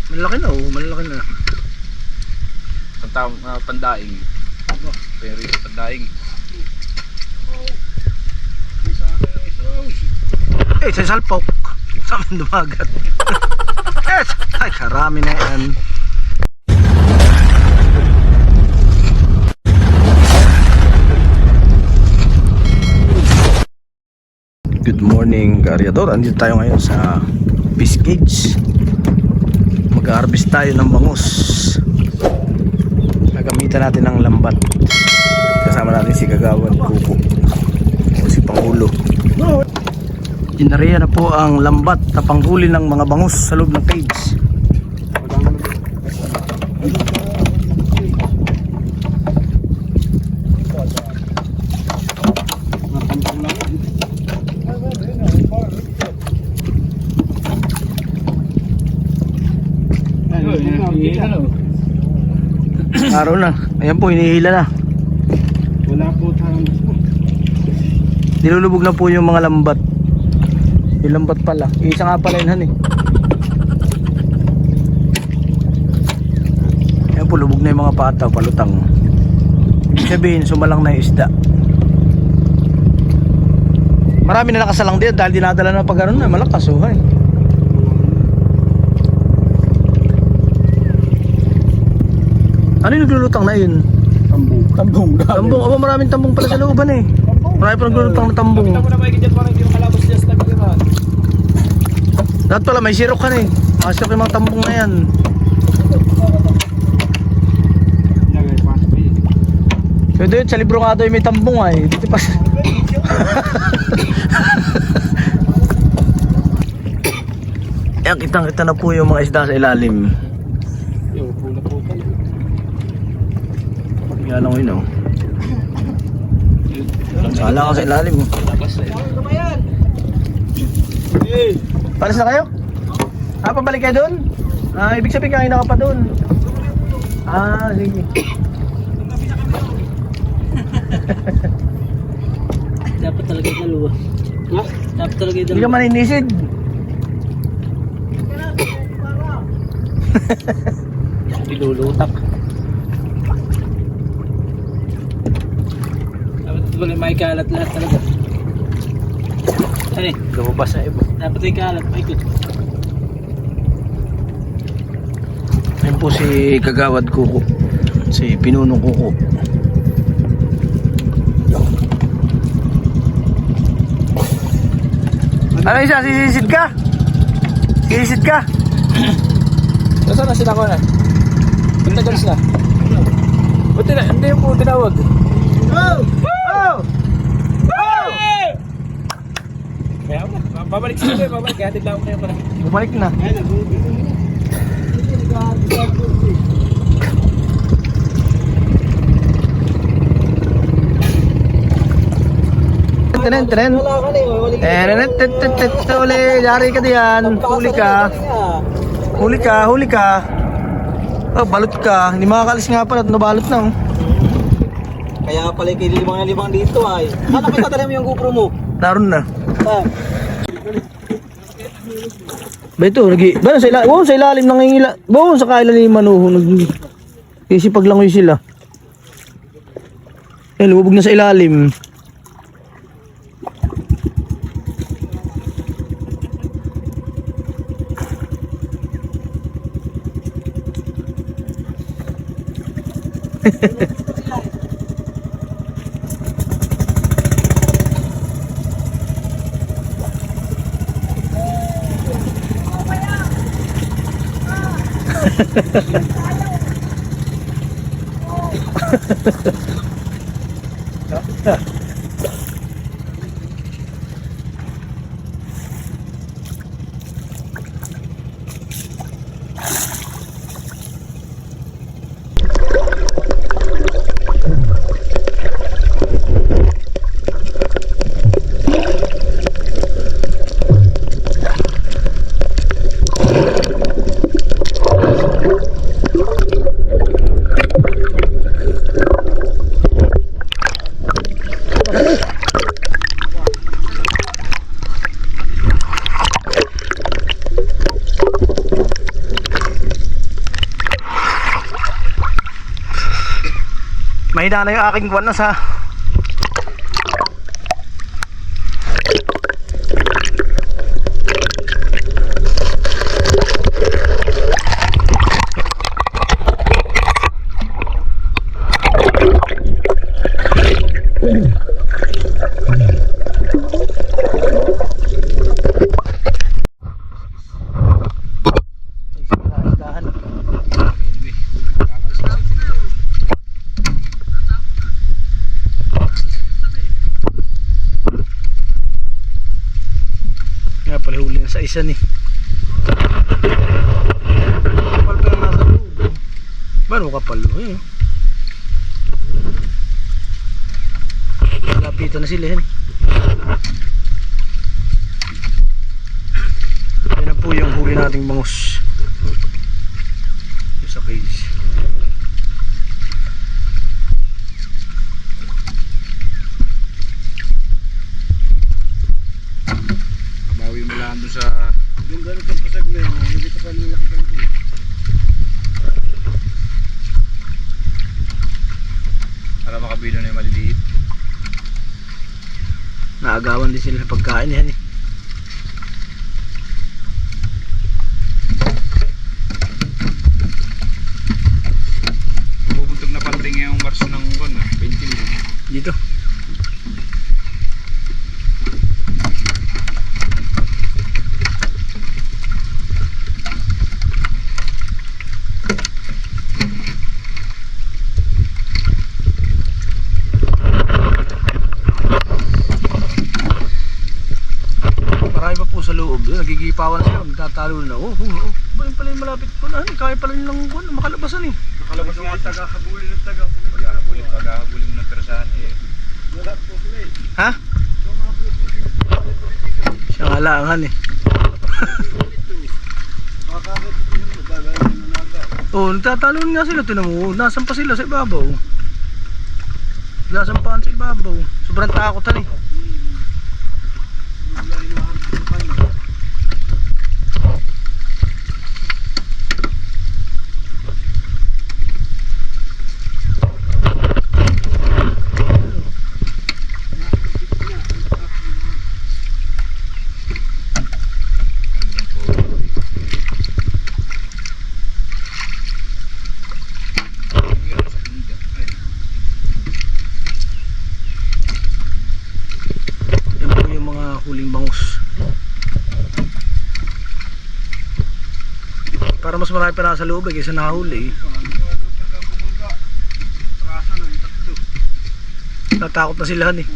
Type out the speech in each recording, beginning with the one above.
Malaki na oh, malaki na. Pandaing. Pero yung pandaing. Eh, sa salpok. Sa amin dumagat. Yes! Ay, karami na yan. Good morning, Karyador. Andito tayo ngayon sa fish cage. Mag-harvest tayo ng bangus. Gagamitan natin ng lambat. Kasama natin si Kagawad Kuko o si Pangulo. Inariya na po ang lambat na panghuli ng mga bangus sa loob ng cage. Araw na. Ayan po, hinihila na. Wala po tayong Nilulubog na po yung mga lambat. Yung lambat pala. Isa nga pala yun, eh. Ayan po, lubog na yung mga pataw, palutang. Ibig sabihin, sumalang na yung isda. Marami na nakasalang din dahil dinadala na pag gano'n na malakas, oh, eh. Ano yung naglulutang na yun? Tambong. Tambong, aba maraming tambong pala sa looban eh. Marami pa naglulutang na tambong. Kita mo na may ganyan parang yung kalabos niya sa tabi naman. Lahat pala may sirok ka na eh. Masirok yung mga tambong na yan. Pwede yun, sa libro nga doon may tambong ay. Dito pa. Yan, kitang-kita na po yung mga isda sa ilalim. Yan lang yun oh. Sala ka sa ilalim oh. Paras na kayo? Ah, pabalik kayo doon? Ah, ibig sabihin kain na ka pa doon. Ah, sige. Dapat talaga dalawa. Ha? Dapat talaga Hindi dalawa. ka maninisid. Ilulutak. Dapat talaga may kalat lahat talaga. Ano eh? Lumabas na iba. Dapat may kalat. Paikot. Ayun po si Kagawad Kuko. Si Pinunong Kuko. Ano isa? Sisisid ka? Sisisid ka? Nasaan na sila ko na? Pinagalis na. Buti na, hindi po tinawag. Oh! Oh! Oh! Kaya mo, babalik sila, babalik. Kaya titawag na yung parang. Bumalik na. Tenen, tenen. Uli, yari ka diyan. Huli ka. Huli ka, huli ka. Oh, balot ka. Hindi makakalis nga pala at nabalot na. Oh. Kaya pala limang dito ay. Ano pa tatala mo yung GoPro mo? Naroon na. Ah. Ba ito, ba sa ilalim, sa ilalim nangingila. Ba sa kailan ni Manuho isipaglangoy sila. Eh, lumubog na sa ilalim. Mahina na yung aking kwan na sa nga pala huli na sa isa ni. Kapal pa yung nasa loob. Bano kapal? Ayun. Lapitan na sila yan. Yan na po yung huli nating bangus. Yung sa cage. Bawi mo lang doon sa... Yung ganito ang pasag na yun, hindi ka pa nilaki ka lang. Para makabilo na yung maliliit. Naagawan din sila sa pagkain yan eh. Bubutog na pandring yung Marso ng 20 mil. Dito. Marami pa po sa loob. Nagigipawan sila. Nagtatalo na. Ba yun pala yung malapit po na. Kaya pala nilang makalabasan eh. Nakalabas nga yung taga-habuli ng taga-habuli mo ng persahan eh. Ha? Siya nga langan eh. Oh, nagtatalon nga sila. Tinan mo. Nasan pa sila sa ibabaw. Nasampahan sa ibabaw. Sobrang takotan eh. Huling bangus para mas marami pa nasa loob kaysa nahuli. Natakot na sila eh.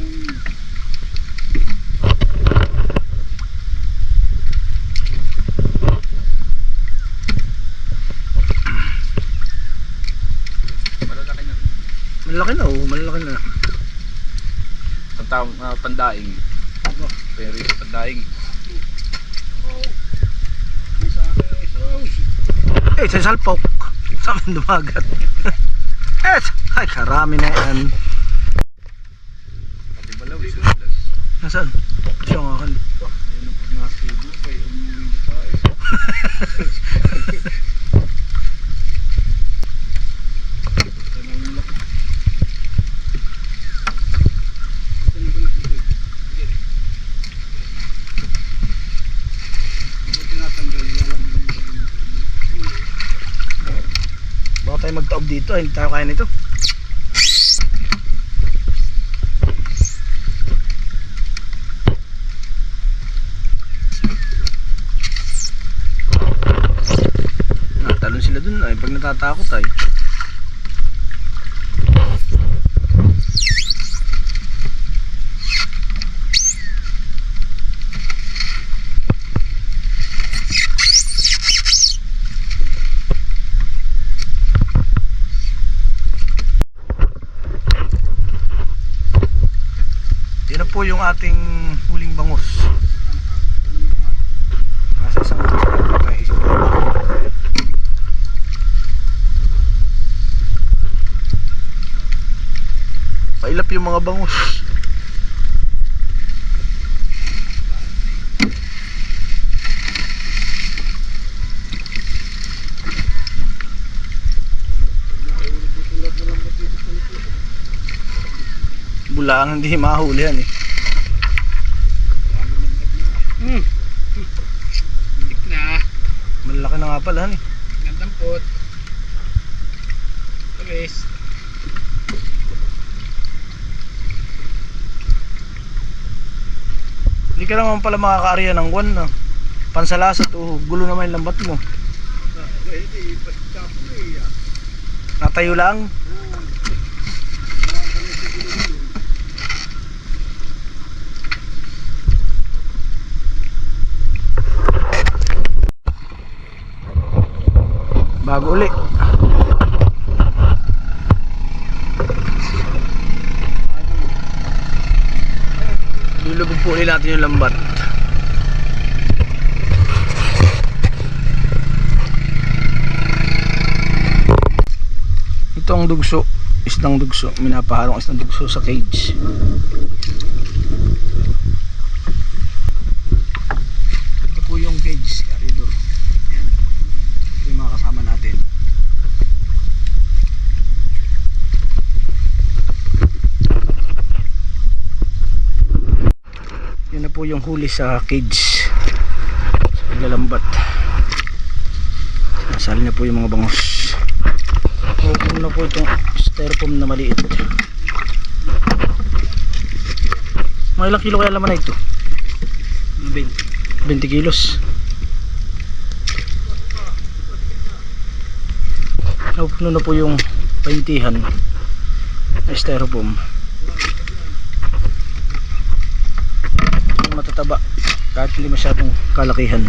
Malaki na malaki na. Pandaing. Pero yung pandaing. Eh, sa salpok. Sa amin dumagat. Ay, karami na yan. Pati balaw, isulas. Nasaan? Siya nga kan. Ayun ang pag-nasibo, kaya umuwi pa eh. Baka tayo magtaob dito, hindi tayo kaya nito. Natalon sila dun ay pag natatakot ay. Yan po yung ating huling bangus. Nasa isang pailap yung mga bangus. Bulaan hindi mahuli yan eh. Hindi na. Malaki na nga pala yan eh. Gandang pot. Pares. Hindi ka naman pala makakaarya ng guwan no? Pansalasat o gulo naman yung lambat mo. Natayo lang. Bago uli. Lulubog po ulit natin yung lambat. Ito ang dugso, isdang dugso. Minapaharong isdang dugso sa cage. Ito po yung cage, corridor. Yan. Ito yung mga kasama natin. Yan na po yung huli sa cage. Sa paglalambat. Nasali na po yung mga bangus. Open na po itong styrofoam na maliit. Mga ilang kilo kaya laman na ito? 20 kilos. Open na po yung paintihan na styrofoam. Matataba kahit hindi masyadong kalakihan.